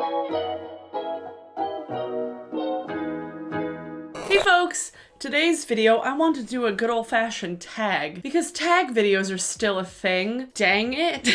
Hey folks! Today's video, I want to do a good old-fashioned tag, because tag videos are still a thing. Dang it.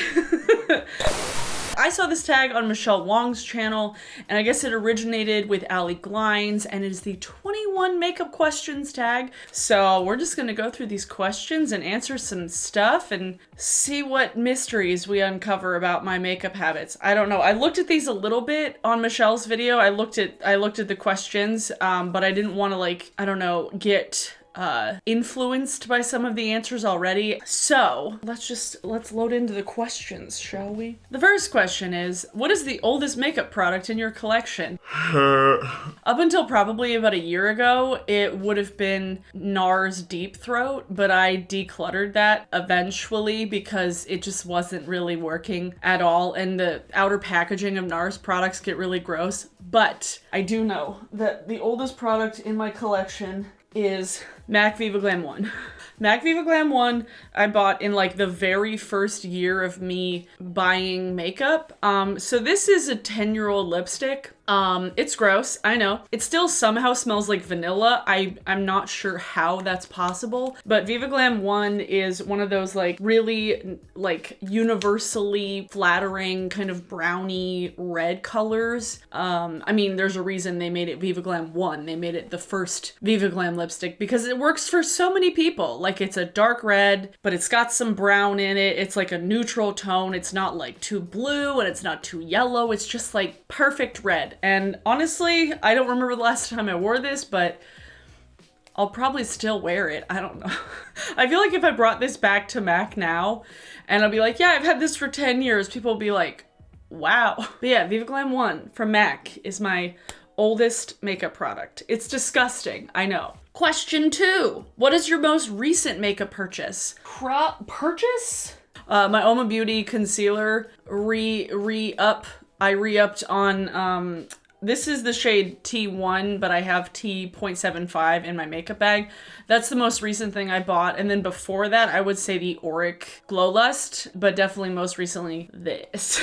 I saw this tag on Michelle Wong's channel, and I guess it originated with Allie Glines, and it is the 21 makeup questions tag. So we're just gonna go through these questions and answer some stuff and see what mysteries we uncover about my makeup habits. I don't know. I looked at these a little bit on Michelle's video. I looked at the questions, but I didn't want to, like, I don't know, get influenced by some of the answers already. So let's load into the questions, shall we? The first question is, what is the oldest makeup product in your collection? Up until probably about a year ago, it would have been NARS Deep Throat, but I decluttered that eventually because it just wasn't really working at all, and the outer packaging of NARS products get really gross. But I do know that the oldest product in my collection is MAC Viva Glam 1. MAC Viva Glam 1 I bought in like the very first year of me buying makeup. So this is a 10-year-old lipstick. It's gross, I know. It still somehow smells like vanilla. I'm not sure how that's possible, but Viva Glam 1 is one of those like really like universally flattering kind of browny red colors. I mean, there's a reason they made it Viva Glam 1. They made it the first Viva Glam lipstick because it works for so many people. Like, it's a dark red, but it's got some brown in it. It's like a neutral tone. It's not like too blue and it's not too yellow. It's just like perfect red. And honestly, I don't remember the last time I wore this, but I'll probably still wear it. I don't know. I feel like if I brought this back to MAC now and I'll be like, yeah, I've had this for 10 years, people will be like, wow. But yeah, Viva Glam 1 from MAC is my oldest makeup product. It's disgusting, I know. Question 2. What is your most recent makeup purchase? Purchase? My Oma Beauty concealer I re-upped on, this is the shade T1, but I have T.75 in my makeup bag. That's the most recent thing I bought. And then before that, I would say the Auric Glow Lust, but definitely most recently this.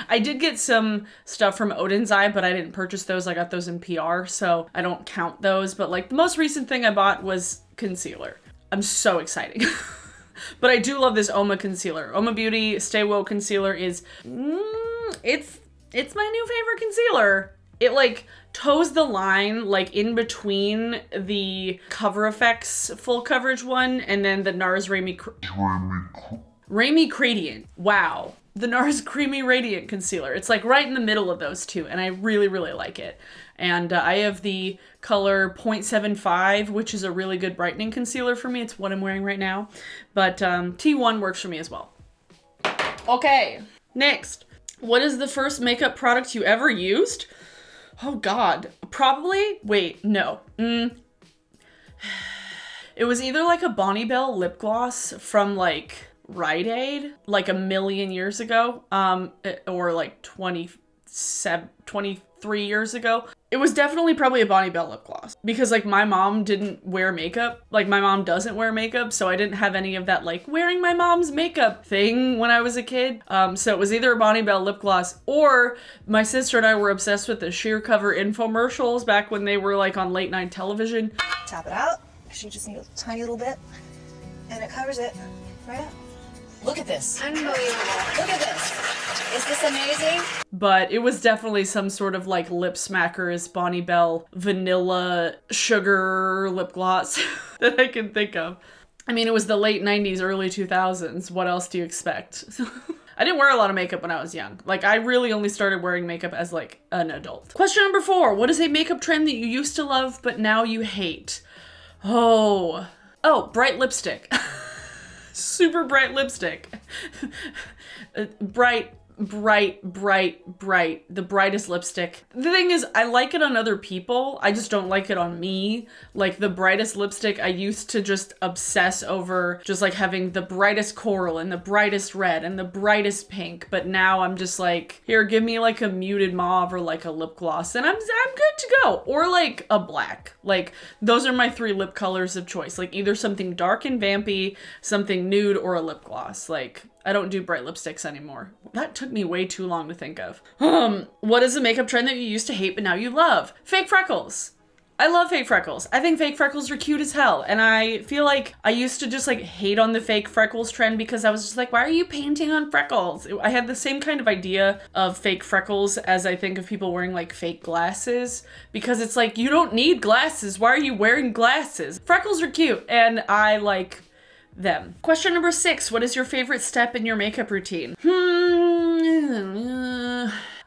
I did get some stuff from Odin's Eye, but I didn't purchase those. I got those in PR, so I don't count those. But like the most recent thing I bought was concealer. I'm so excited. But I do love this Oma concealer. Oma Beauty Stay Woke concealer is, it's my new favorite concealer. It like toes the line like in between the Cover FX full coverage one and then the NARS Raimy Gradient. Wow. The NARS Creamy Radiant Concealer. It's like right in the middle of those two, and I really, really like it. And I have the color 0.75, which is a really good brightening concealer for me. It's what I'm wearing right now. But T1 works for me as well. Okay, next. What is the first makeup product you ever used? Oh God, probably, wait, no. It was either like a Bonnie Bell lip gloss from like Rite Aid, like a million years ago, or like 23 years ago. It was definitely probably a Bonnie Bell lip gloss because like my mom didn't wear makeup. Like my mom doesn't wear makeup, so I didn't have any of that like wearing my mom's makeup thing when I was a kid. So it was either a Bonnie Bell lip gloss or my sister and I were obsessed with the sheer cover infomercials back when they were like on late night television. Tap it out. You just need a tiny little bit and it covers it right up. Look at this. Unbelievable. Look at this. Is this amazing? But it was definitely some sort of like lip smackers Bonnie Bell vanilla sugar lip gloss that I can think of. I mean, it was the late 90s, early 2000s. What else do you expect? I didn't wear a lot of makeup when I was young. Like, I really only started wearing makeup as like an adult. Question number 4. What is a makeup trend that you used to love but now you hate? Oh, bright lipstick. Super bright lipstick. Bright. The brightest lipstick. The thing is, I like it on other people. I just don't like it on me. Like the brightest lipstick, I used to just obsess over just like having the brightest coral and the brightest red and the brightest pink. But now I'm just like, here, give me like a muted mauve or like a lip gloss and I'm good to go. Or like a black. Like those are my 3 lip colors of choice. Like either something dark and vampy, something nude, or a lip gloss. Like I don't do bright lipsticks anymore. That took me way too long to think of. What is a makeup trend that you used to hate but now you love? Fake freckles. I love fake freckles. I think fake freckles are cute as hell. And I feel like I used to just like hate on the fake freckles trend because I was just like, why are you painting on freckles? I had the same kind of idea of fake freckles as I think of people wearing like fake glasses, because it's like, you don't need glasses. Why are you wearing glasses? Freckles are cute and I like them. Question number 6. What is your favorite step in your makeup routine?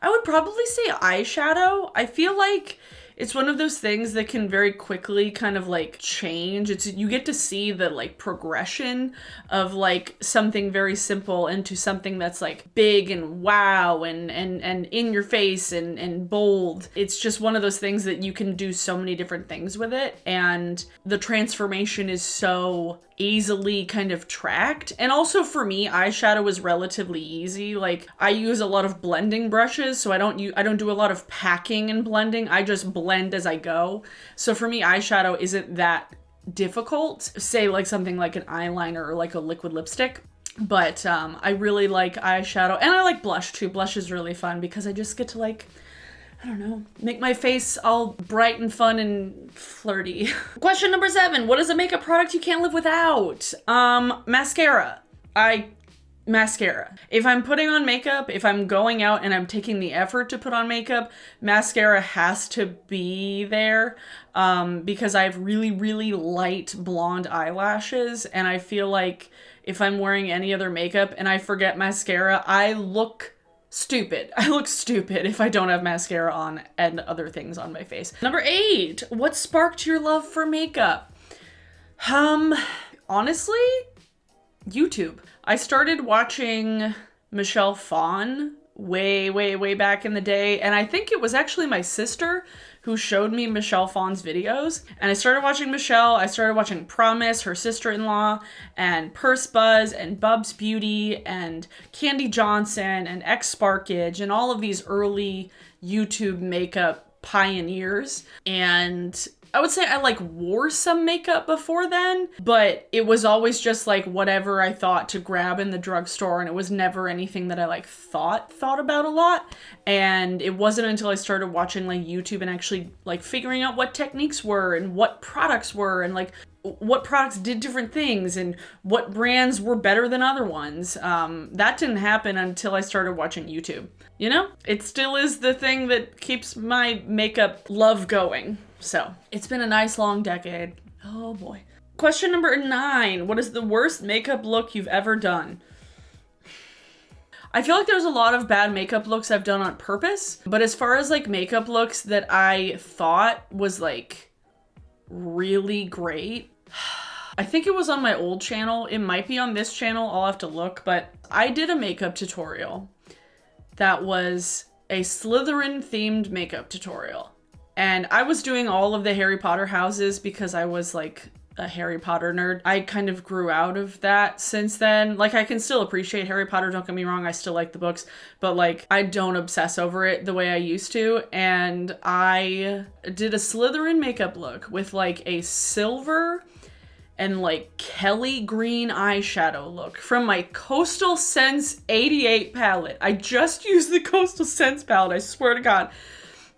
I would probably say eyeshadow. I feel like it's one of those things that can very quickly kind of like change. You get to see the like progression of like something very simple into something that's like big and wow and in your face and bold. It's just one of those things that you can do so many different things with it, and the transformation is so easily kind of tracked. And also for me, eyeshadow is relatively easy. Like I use a lot of blending brushes, so I don't do a lot of packing and blending. I just blend as I go. So for me, eyeshadow isn't that difficult. Say like something like an eyeliner or like a liquid lipstick. But I really like eyeshadow, and I like blush too. Blush is really fun because I just get to like, I don't know, make my face all bright and fun and flirty. Question number 7. What is a makeup product you can't live without? Mascara. Mascara. If I'm putting on makeup, if I'm going out and I'm taking the effort to put on makeup, mascara has to be there, because I have really, really light blonde eyelashes, and I feel like if I'm wearing any other makeup and I forget mascara, I look stupid. I look stupid if I don't have mascara on and other things on my face. Number 8. What sparked your love for makeup? Honestly, YouTube. I started watching Michelle Phan way back in the day, and I think it was actually my sister who showed me Michelle Phan's videos, and I started watching Michelle. I started watching Promise, her sister-in-law, and Purse Buzz, and Bub's Beauty, and Candy Johnson, and X Sparkage, and all of these early YouTube makeup pioneers. And I would say I like wore some makeup before then, but it was always just like whatever I thought to grab in the drugstore, and it was never anything that I like thought about a lot. And it wasn't until I started watching like YouTube and actually like figuring out what techniques were and what products were and like what products did different things and what brands were better than other ones. That didn't happen until I started watching YouTube. You know, it still is the thing that keeps my makeup love going. So it's been a nice long decade. Oh boy. Question number 9. What is the worst makeup look you've ever done? I feel like there's a lot of bad makeup looks I've done on purpose, but as far as like makeup looks that I thought was like really great, I think it was on my old channel. It might be on this channel. I'll have to look, but I did a makeup tutorial that was a Slytherin themed makeup tutorial. And I was doing all of the Harry Potter houses because I was like a Harry Potter nerd. I kind of grew out of that since then. Like I can still appreciate Harry Potter, don't get me wrong, I still like the books, but like I don't obsess over it the way I used to. And I did a Slytherin makeup look with like a silver and like Kelly green eyeshadow look from my Coastal Scents 88 palette. I just used the Coastal Scents palette, I swear to God.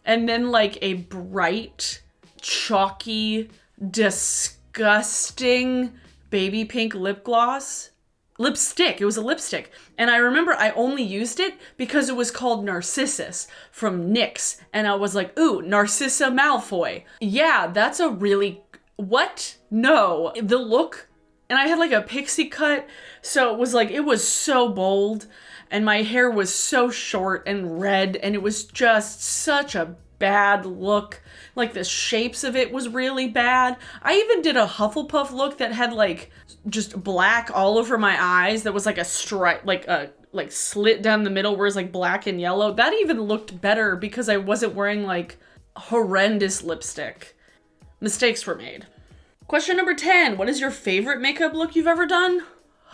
And then like a bright, chalky, disgusting baby pink lip gloss. Lipstick. It was a lipstick. And I remember I only used it because it was called Narcissus from NYX. And I was like, ooh, Narcissa Malfoy. Yeah, that's a really... What? No. The look... And I had like a pixie cut. So it was like, it was so bold. And my hair was so short and red, and it was just such a bad look. Like the shapes of it was really bad. I even did a Hufflepuff look that had like just black all over my eyes. That was like a stripe, like a slit down the middle where it's like black and yellow. That even looked better because I wasn't wearing like horrendous lipstick. Mistakes were made. Question number 10. What is your favorite makeup look you've ever done?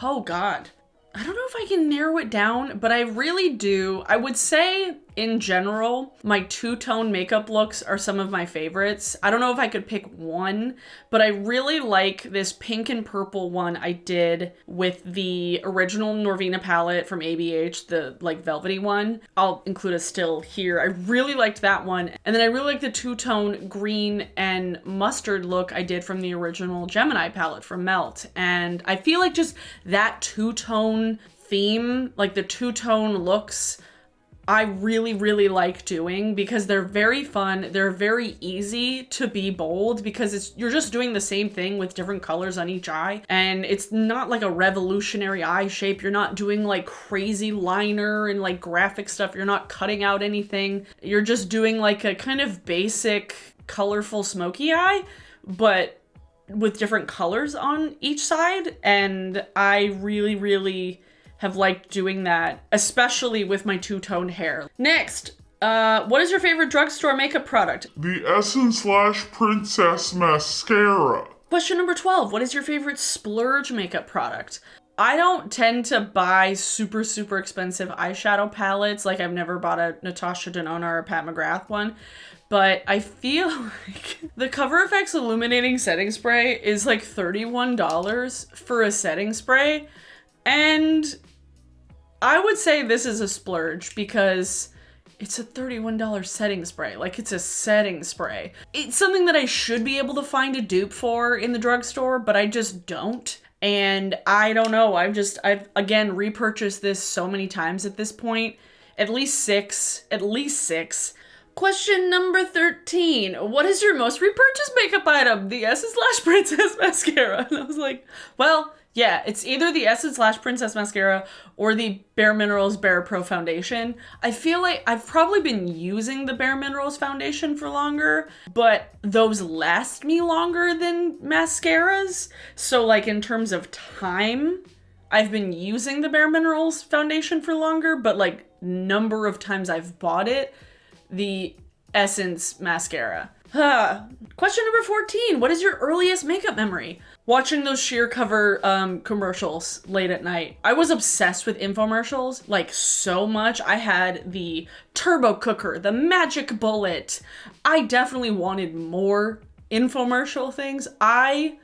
Oh God. I don't know if I can narrow it down, but I really do. I would say in general, my two-tone makeup looks are some of my favorites. I don't know if I could pick one, but I really like this pink and purple one I did with the original Norvina palette from ABH, the like velvety one. I'll include a still here. I really liked that one. And then I really like the two-tone green and mustard look I did from the original Gemini palette from Melt. And I feel like just that two-tone theme, like the two-tone looks, I really, really like doing because they're very fun. They're very easy to be bold because you're just doing the same thing with different colors on each eye. And it's not like a revolutionary eye shape. You're not doing like crazy liner and like graphic stuff. You're not cutting out anything. You're just doing like a kind of basic, colorful, smoky eye, but with different colors on each side. And I really, really have liked doing that, especially with my two-tone hair. Next, what is your favorite drugstore makeup product? The Essence/Princess Mascara. Question number 12, what is your favorite splurge makeup product? I don't tend to buy super, super expensive eyeshadow palettes. Like I've never bought a Natasha Denona or a Pat McGrath one. But I feel like the Cover FX Illuminating Setting Spray is like $31 for a setting spray. And I would say this is a splurge because it's a $31 setting spray. Like, it's a setting spray. It's something that I should be able to find a dupe for in the drugstore, but I just don't. And I don't know. I've again repurchased this so many times at this point. At least six. Question number 13. What is your most repurchased makeup item? The Essence/Princess Mascara. And I was like, well, yeah, it's either the Essence/Princess Mascara or the Bare Minerals Bare Pro Foundation. I feel like I've probably been using the Bare Minerals foundation for longer, but those last me longer than mascaras. So like in terms of time, I've been using the Bare Minerals foundation for longer, but like number of times I've bought it, the Essence mascara. Question number 14. What is your earliest makeup memory? Watching those sheer cover commercials late at night. I was obsessed with infomercials, like so much. I had the turbo cooker, the magic bullet. I definitely wanted more infomercial things. I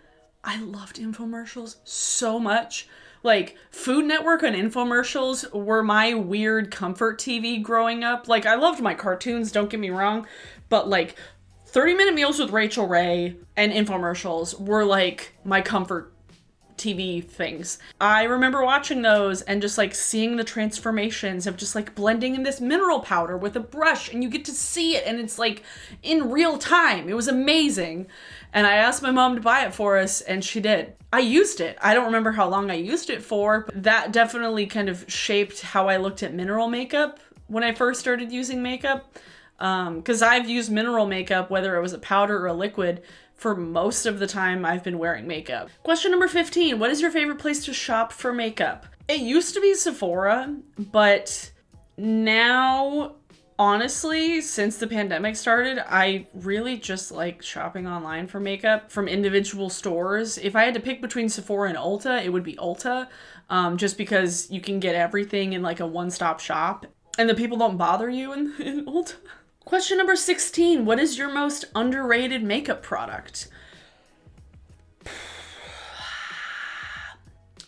loved infomercials so much. Like, Food Network and infomercials were my weird comfort TV growing up. Like, I loved my cartoons, don't get me wrong, but like 30-Minute Meals with Rachel Ray and infomercials were like my comfort TV things. I remember watching those and just like seeing the transformations of just like blending in this mineral powder with a brush and you get to see it and it's like in real time. It was amazing. And I asked my mom to buy it for us and she did. I used it. I don't remember how long I used it for, but that definitely kind of shaped how I looked at mineral makeup when I first started using makeup. Because I've used mineral makeup, whether it was a powder or a liquid, for most of the time I've been wearing makeup. Question number 15. What is your favorite place to shop for makeup? It used to be Sephora, but now, honestly, since the pandemic started, I really just like shopping online for makeup from individual stores. If I had to pick between Sephora and Ulta, it would be Ulta, just because you can get everything in like a one-stop shop and the people don't bother you in Ulta. Question number 16. What is your most underrated makeup product?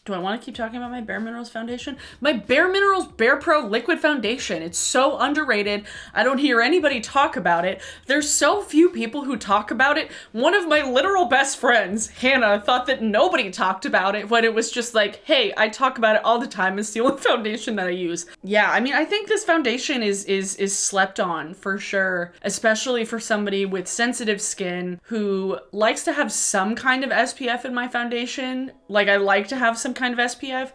Do I want to keep talking about my Bare Minerals foundation? My Bare Minerals Bare Pro Liquid Foundation. It's so underrated. I don't hear anybody talk about it. There's so few people who talk about it. One of my literal best friends, Hannah, thought that nobody talked about it when it was just like, hey, I talk about it all the time. It's the only foundation that I use. Yeah, I mean, I think this foundation is slept on for sure, especially for somebody with sensitive skin who likes to have some kind of SPF in my foundation. Like, I like to have some kind of SPF,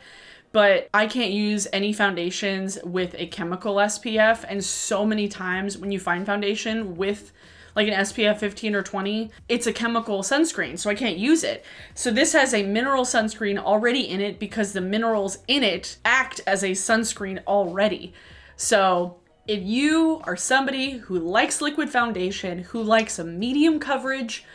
but I can't use any foundations with a chemical SPF. And so many times when you find foundation with like an SPF 15 or 20, it's a chemical sunscreen, so I can't use it. So this has a mineral sunscreen already in it because the minerals in it act as a sunscreen already. So if you are somebody who likes liquid foundation, who likes a medium coverage,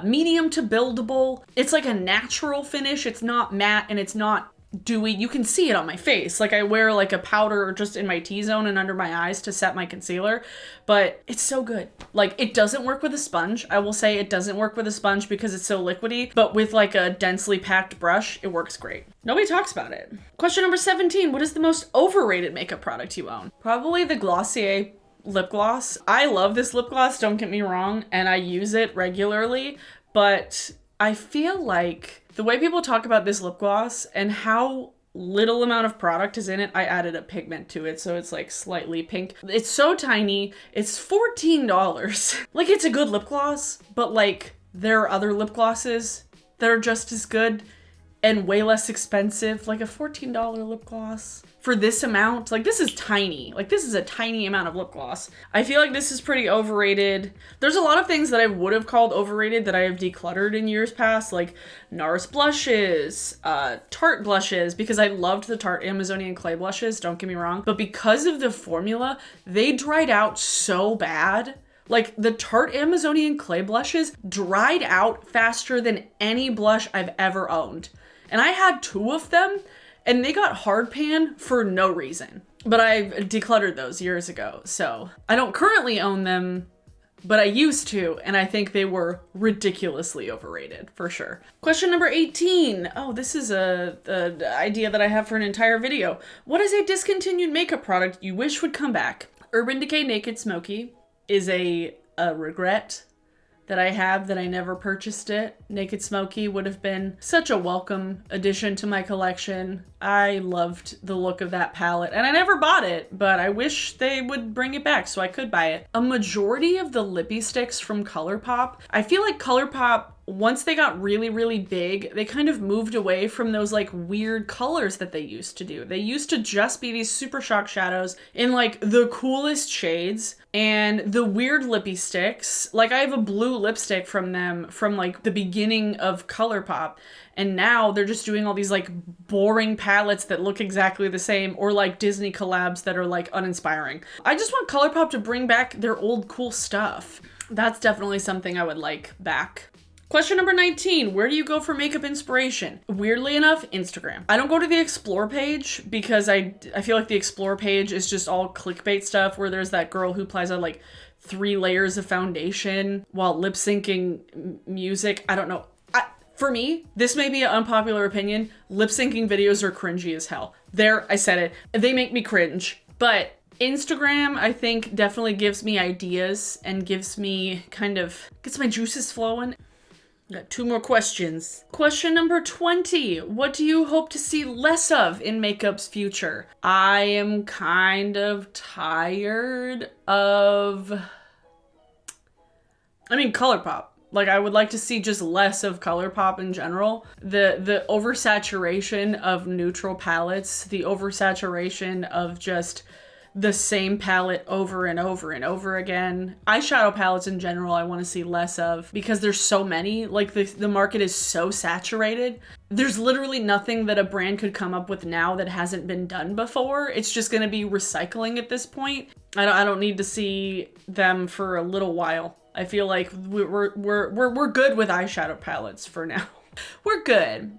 medium to buildable, it's like a natural finish. It's not matte and it's not dewy. You can see it on my face. Like I wear like a powder just in my T-zone and under my eyes to set my concealer, but it's so good. Like it doesn't work with a sponge. I will say it doesn't work with a sponge because it's so liquidy, but with like a densely packed brush, it works great. Nobody talks about it. Question number 17. What is the most overrated makeup product you own? Probably the Glossier lip gloss. I love this lip gloss, don't get me wrong, and I use it regularly, but I feel like the way people talk about this lip gloss and how little amount of product is in it, I added a pigment to it, so it's like slightly pink. It's so tiny. It's $14. Like it's a good lip gloss, but like there are other lip glosses that are just as good and way less expensive. Like a $14 lip gloss for this amount, like this is tiny. Like this is a tiny amount of lip gloss. I feel like this is pretty overrated. There's a lot of things that I would have called overrated that I have decluttered in years past, like NARS blushes, Tarte blushes, because I loved the Tarte Amazonian clay blushes, don't get me wrong, but because of the formula, they dried out so bad. Like the Tarte Amazonian clay blushes dried out faster than any blush I've ever owned. And I had 2 of them and they got hard pan for no reason. But I decluttered those years ago. So I don't currently own them, but I used to, and I think they were ridiculously overrated for sure. Question number 18. Oh, this is a idea that I have for an entire video. What is a discontinued makeup product you wish would come back? Urban Decay Naked Smoky is a regret that I have that I never purchased it. Naked Smoky would have been such a welcome addition to my collection. I loved the look of that palette and I never bought it, but I wish they would bring it back so I could buy it. A majority of the lippy sticks from ColourPop, I feel like ColourPop, once they got really, really big, they kind of moved away from those like weird colors that they used to do. They used to just be these Super Shock shadows in like the coolest shades and the weird lippy sticks. Like I have a blue lipstick from them from like the beginning of ColourPop. And now they're just doing all these like boring palettes that look exactly the same, or like Disney collabs that are like uninspiring. I just want ColourPop to bring back their old cool stuff. That's definitely something I would like back. Question number 19, where do you go for makeup inspiration? Weirdly enough, Instagram. I don't go to the Explore page because I feel like the Explore page is just all clickbait stuff where there's that girl who applies on like 3 layers of foundation while lip syncing music. I don't know. For me, this may be an unpopular opinion, lip syncing videos are cringy as hell. There, I said it. They make me cringe. But Instagram, I think, definitely gives me ideas and gives me gets my juices flowing. Got 2 more questions. Question number 20. What do you hope to see less of in makeup's future? I am kind of tired of... ColourPop. Like, I would like to see just less of ColourPop in general. The oversaturation of neutral palettes, the oversaturation of just the same palette over and over and over again. Eyeshadow palettes in general, I want to see less of because there's so many. Like, the market is so saturated. There's literally nothing that a brand could come up with now that hasn't been done before. It's just going to be recycling at this point. I don't need to see them for a little while. I feel like we're good with eyeshadow palettes for now. We're good.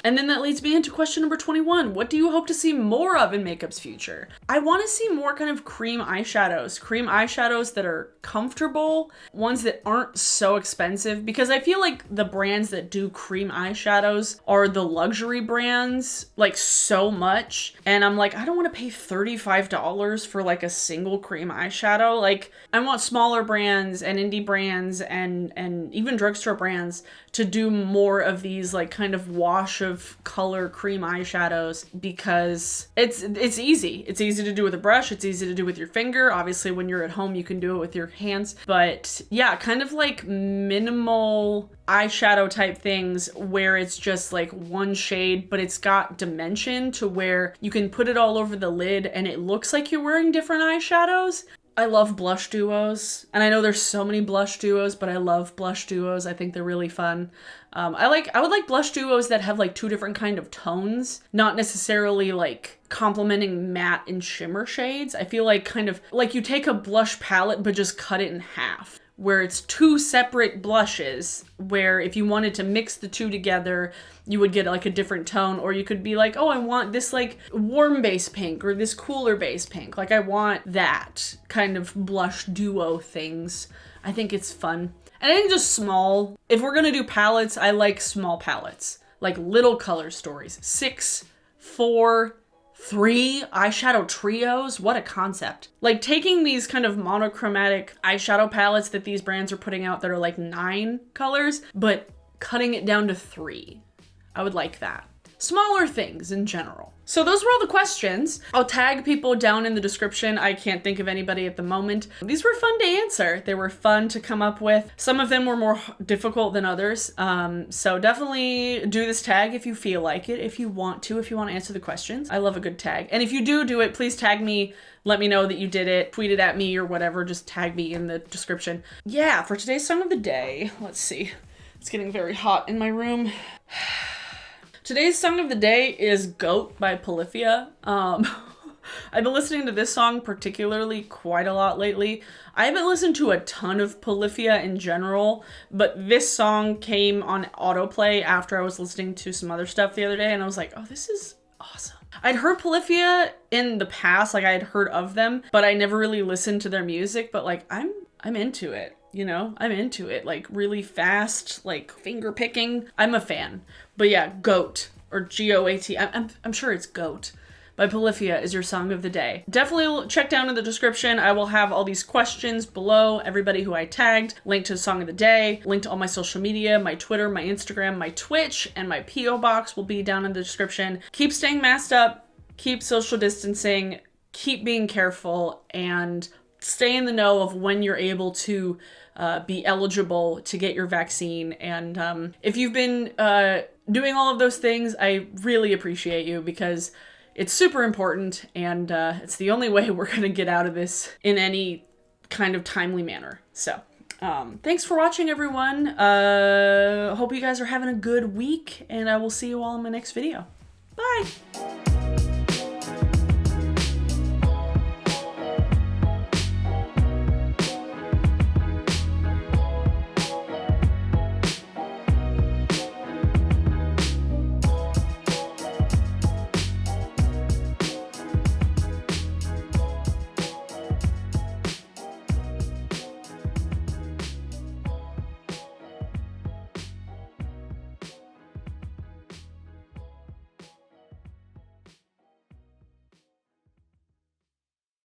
And then that leads me into question number 21. What do you hope to see more of in makeup's future? I want to see more kind of cream eyeshadows that are comfortable, ones that aren't so expensive, because I feel like the brands that do cream eyeshadows are the luxury brands, like so much. And I'm like, I don't want to pay $35 for like a single cream eyeshadow. Like, I want smaller brands and indie brands and even drugstore brands to do more of these like kind of wash of color cream eyeshadows, because it's easy. It's easy to do with a brush. It's easy to do with your finger. Obviously, when you're at home, you can do it with your hands. But yeah, kind of like minimal eyeshadow type things where it's just like one shade, but it's got dimension to where you can put it all over the lid and it looks like you're wearing different eyeshadows. I love blush duos, and I know there's so many blush duos, but I love blush duos. I think they're really fun. I would like blush duos that have like 2 different kind of tones, not necessarily like complementing matte and shimmer shades. I feel like kind of like you take a blush palette but just cut it in half, where it's two separate blushes, where if you wanted to mix the two together, you would get like a different tone, or you could be like, oh, I want this like warm base pink or this cooler base pink. Like I want that kind of blush duo things. I think it's fun. And I think just small. If we're gonna do palettes, I like small palettes, like little color stories. 6, 4, 3 eyeshadow trios. What a concept. Like taking these kind of monochromatic eyeshadow palettes that these brands are putting out that are like 9 colors, but cutting it down to 3. I would like that. Smaller things in general. So those were all the questions. I'll tag people down in the description. I can't think of anybody at the moment. These were fun to answer. They were fun to come up with. Some of them were more difficult than others. So definitely do this tag if you feel like it, if you want to answer the questions. I love a good tag. And if you do it, please tag me. Let me know that you did it. Tweet it at me or whatever. Just tag me in the description. Yeah, for today's song of the day, let's see. It's getting very hot in my room. Today's song of the day is Goat by Polyphia. I've been listening to this song particularly quite a lot lately. I haven't listened to a ton of Polyphia in general, but this song came on autoplay after I was listening to some other stuff the other day, and I was like, oh, this is awesome. I'd heard Polyphia in the past, like I had heard of them, but I never really listened to their music, but like I'm into it. You know, I'm into it, like really fast, like finger picking. I'm a fan. But yeah, Goat, or G-O-A-T. I'm sure it's Goat by Polyphia is your song of the day. Definitely check down in the description. I will have all these questions below, everybody who I tagged, link to the song of the day, link to all my social media, my Twitter, my Instagram, my Twitch, and my P.O. box will be down in the description. Keep staying masked up, keep social distancing, keep being careful, and stay in the know of when you're able to be eligible to get your vaccine. And if you've been doing all of those things, I really appreciate you because it's super important, and it's the only way we're gonna get out of this in any kind of timely manner. So thanks for watching, everyone. Hope you guys are having a good week, and I will see you all in my next video. Bye!